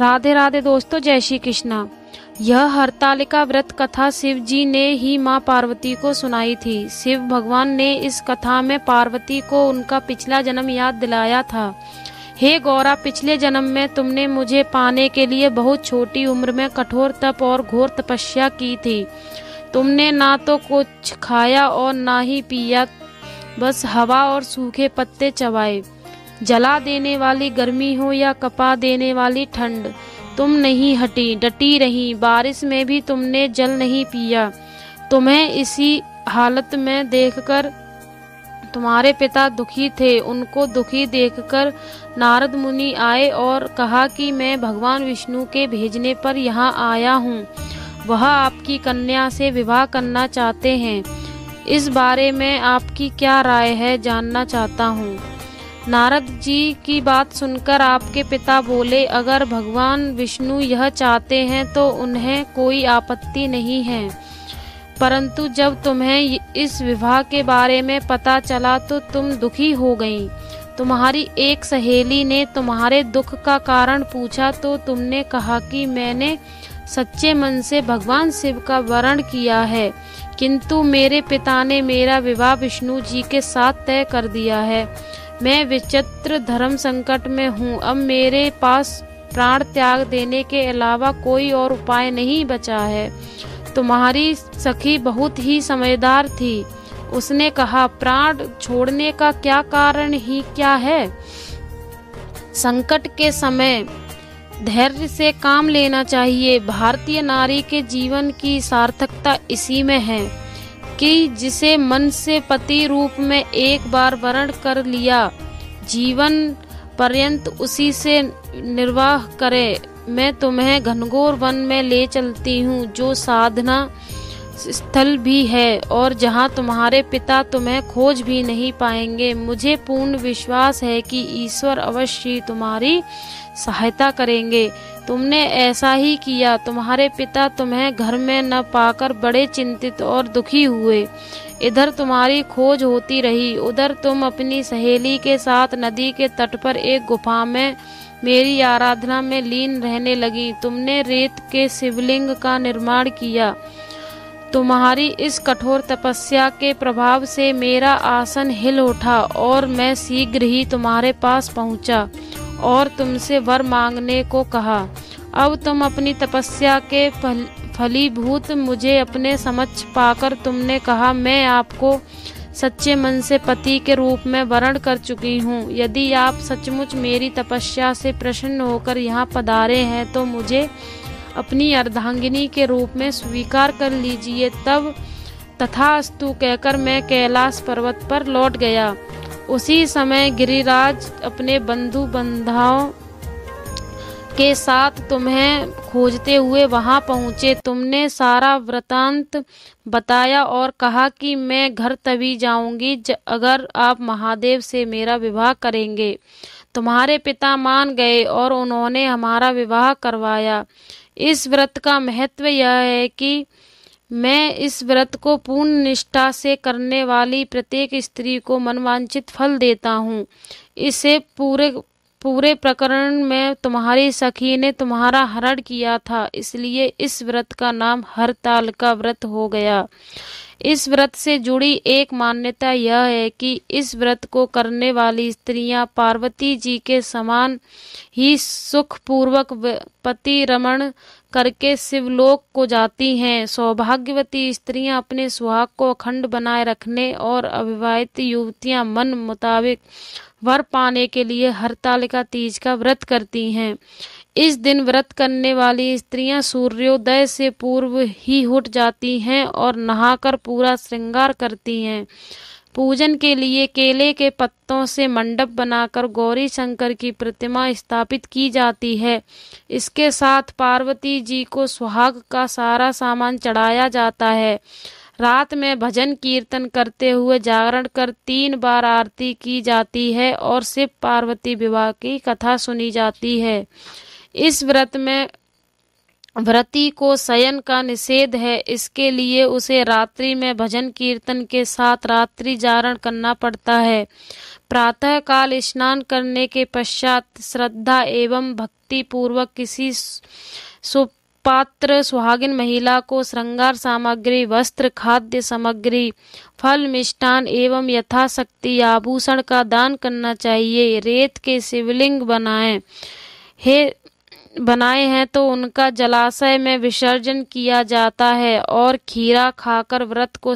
राधे राधे दोस्तों, जय श्री कृष्णा। यह हरतालिका व्रत कथा शिव जी ने ही माँ पार्वती को सुनाई थी। शिव भगवान ने इस कथा में पार्वती को उनका पिछला जन्म याद दिलाया था। हे गौरा, पिछले जन्म में तुमने मुझे पाने के लिए बहुत छोटी उम्र में कठोर तप और घोर तपस्या की थी। तुमने ना तो कुछ खाया और ना ही पिया, बस हवा और सूखे पत्ते चबाए। जला देने वाली गर्मी हो या कपा देने वाली ठंड, तुम नहीं हटी, डटी रही। बारिश में भी तुमने जल नहीं पिया। तुम्हें इसी हालत में देखकर तुम्हारे पिता दुखी थे। उनको दुखी देखकर नारद मुनि आए और कहा कि मैं भगवान विष्णु के भेजने पर यहाँ आया हूँ। वह आपकी कन्या से विवाह करना चाहते हैं। इस बारे में आपकी क्या राय है, जानना चाहता हूँ। नारद जी की बात सुनकर आपके पिता बोले, अगर भगवान विष्णु यह चाहते हैं तो उन्हें कोई आपत्ति नहीं है, परंतु जब तुम्हें इस विवाह के बारे में पता चला तो तुम दुखी हो गईं। तुम्हारी एक सहेली ने तुम्हारे दुख का कारण पूछा तो तुमने कहा कि मैंने सच्चे मन से भगवान शिव का वरण किया है, किंतु मेरे पिता ने मेरा विवाह विष्णु जी के साथ तय कर दिया है। मैं विचित्र धर्म संकट में हूँ। अब मेरे पास प्राण त्याग देने के अलावा कोई और उपाय नहीं बचा है। तुम्हारी सखी बहुत ही समझदार थी। उसने कहा, प्राण छोड़ने का क्या कारण ही क्या है। संकट के समय धैर्य से काम लेना चाहिए। भारतीय नारी के जीवन की सार्थकता इसी में है कि जिसे मन से पति रूप में एक बार वरण कर लिया, जीवन पर्यंत उसी से निर्वाह करे। मैं तुम्हें घनघोर वन में ले चलती हूँ, जो साधना स्थल भी है और जहाँ तुम्हारे पिता तुम्हें खोज भी नहीं पाएंगे। मुझे पूर्ण विश्वास है कि ईश्वर अवश्य तुम्हारी सहायता करेंगे। तुमने ऐसा ही किया। तुम्हारे पिता तुम्हें घर में न पाकर बड़े चिंतित और दुखी हुए। इधर तुम्हारी खोज होती रही, उधर तुम अपनी सहेली के साथ नदी के तट पर एक गुफा में मेरी आराधना में लीन रहने लगी। तुमने रेत के शिवलिंग का निर्माण किया। तुम्हारी इस कठोर तपस्या के प्रभाव से मेरा आसन हिल उठा और मैं शीघ्र ही तुम्हारे पास पहुंचा और तुमसे वर मांगने को कहा। अब तुम अपनी तपस्या के फलीभूत मुझे अपने समक्ष पाकर तुमने कहा, मैं आपको सच्चे मन से पति के रूप में वरण कर चुकी हूँ। यदि आप सचमुच मेरी तपस्या से प्रसन्न होकर यहाँ पधारे हैं तो मुझे अपनी अर्धांगिनी के रूप में स्वीकार कर लीजिए। तब तथास्तु कहकर मैं कैलाश पर्वत पर लौट गया। उसी समय गिरिराज अपने बंधु बांधवों के साथ तुम्हें खोजते हुए वहां पहुंचे। तुमने सारा वृतांत बताया और कहा कि मैं घर तभी जाऊंगी अगर आप महादेव से मेरा विवाह करेंगे। तुम्हारे पिता मान गए और उन्होंने हमारा विवाह करवाया। इस व्रत का महत्व यह है कि मैं इस व्रत को पूर्ण निष्ठा से करने वाली प्रत्येक स्त्री को मनवांछित फल देता हूँ। इसे पूरे प्रकरण में तुम्हारी सखी ने तुम्हारा हरण किया था, इसलिए इस व्रत का नाम हरतालिका व्रत हो गया। इस व्रत से जुड़ी एक मान्यता यह है कि इस व्रत को करने वाली स्त्रियां पार्वती जी के समान ही सुखपूर्वक पति रमण करके शिवलोक को जाती हैं। सौभाग्यवती स्त्रियां अपने सुहाग को अखंड बनाए रखने और अविवाहित युवतियां मन मुताबिक वर पाने के लिए हरतालिका तीज का व्रत करती हैं। इस दिन व्रत करने वाली स्त्रियां सूर्योदय से पूर्व ही उठ जाती हैं और नहाकर पूरा श्रृंगार करती हैं। पूजन के लिए केले के पत्तों से मंडप बनाकर गौरी शंकर की प्रतिमा स्थापित की जाती है। इसके साथ पार्वती जी को सुहाग का सारा सामान चढ़ाया जाता है। रात में भजन कीर्तन करते हुए जागरण कर 3 बार आरती की जाती है और शिव पार्वती विवाह की कथा सुनी जाती है। इस व्रत में व्रती को शयन का निषेध है, इसके लिए उसे रात्रि में भजन कीर्तन के साथ रात्रि जागरण करना पड़ता है। प्रातः काल स्नान करने के पश्चात श्रद्धा एवं भक्ति पूर्वक किसी सुपात्र सुहागिन महिला को श्रृंगार सामग्री, वस्त्र, खाद्य सामग्री, फल, मिष्टान एवं यथाशक्ति आभूषण का दान करना चाहिए। रेत के शिवलिंग बनाए हैं तो उनका जलाशय में विसर्जन किया जाता है और खीरा खाकर व्रत को